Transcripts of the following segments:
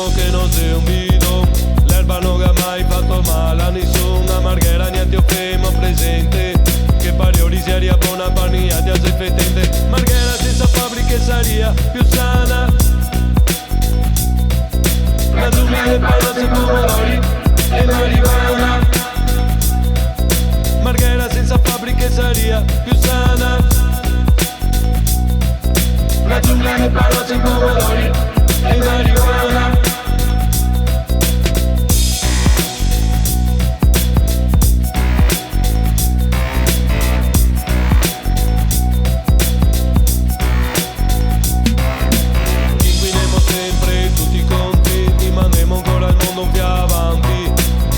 Diciamo che non sei un bidon, l'erba non ha mai fatto male a nessuna. Marghera niente offema presente, che parioli si aria buona panigliati a sei fetente. Marghera senza fabbriche saria più sana, la giungla del palo senza pomodori e marijuana. Marghera senza fabbriche saria più sana, la giungla del palo senza pomodori e marijuana. Inquiniamo sempre tutti contenti, ma andremo ancora al mondo più avanti.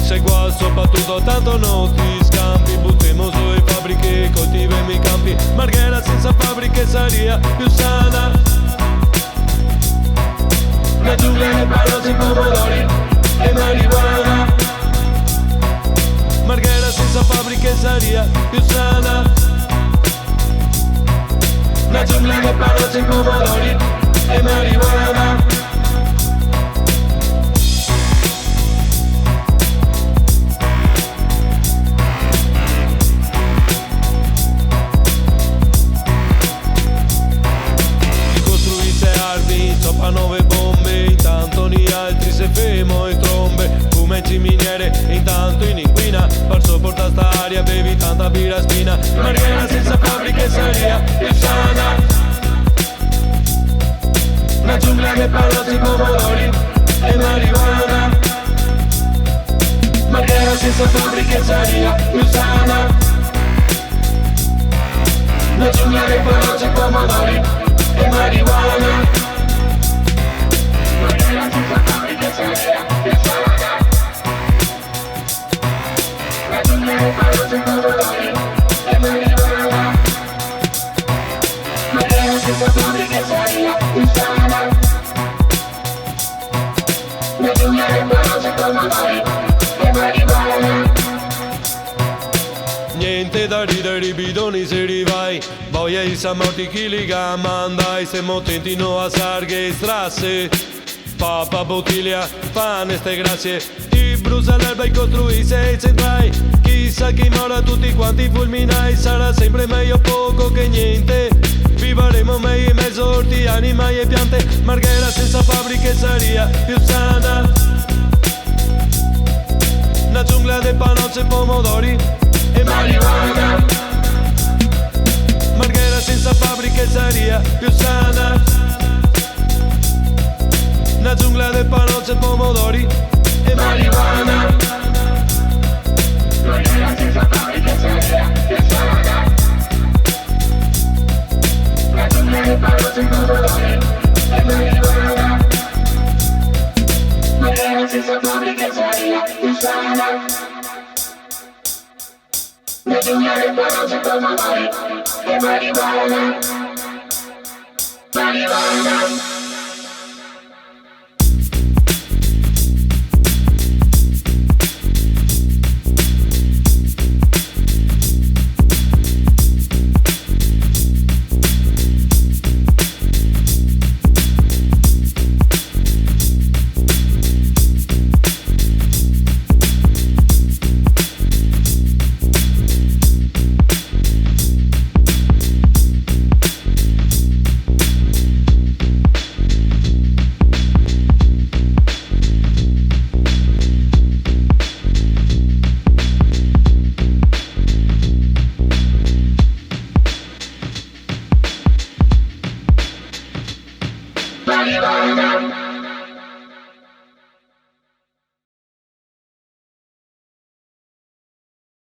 Sei qua soprattutto tanto non ti scampi, buttiamo su le fabbriche, coltiviamo i campi. Marghera senza fabbriche saria più sana, la giungla del palo senza pomodori e marijuana. Marghera senza fabbriche saria più sana, la giungla del palo senza pomodori e marijuana. Sopra 9 bombe, intanto gli altri se fermo e trombe. Fuma in miniere, intanto in inquina. Per sopportare sta aria bevi tanta birra spina. Marghera senza fabbriche saria più sana, la giungla che parla di pomodori e marijuana. Marghera senza fabbriche saria più sana, la giungla che parla di pomodori e marijuana. Marghera senza fabbriche saria più sana, la giungla che parla di pomodori e marijuana. Marghera senza fabbriche saria più sana, la giungla che parla di pomodori e marijuana. Niente da ridere, i bidoni se rivai, boia i samorti chi li mandai. Siamo tentino a sarghe strasse, papa bottiglia, pane ste grazie. Ti brucia l'erba e costruisce sei centrai. Chissà chi mora tutti quanti fulminai. Sarà sempre meglio poco che niente, vivremo meglio in mezzo orti, animali e piante. Marghera senza fabbriche saria più sana, la giungla del panozzo e pomodori e marijuana. Marghera senza fabbriche saria più sana, la giungla del panozzo e pomodori e marijuana. Marghera senza fabbriche saria più sana, la giungla del panozzo e pomodori e marijuana. Marghera senza fabbriche saria più sana, la giungla del panozzo e pomodori e marijuana. Marijuana.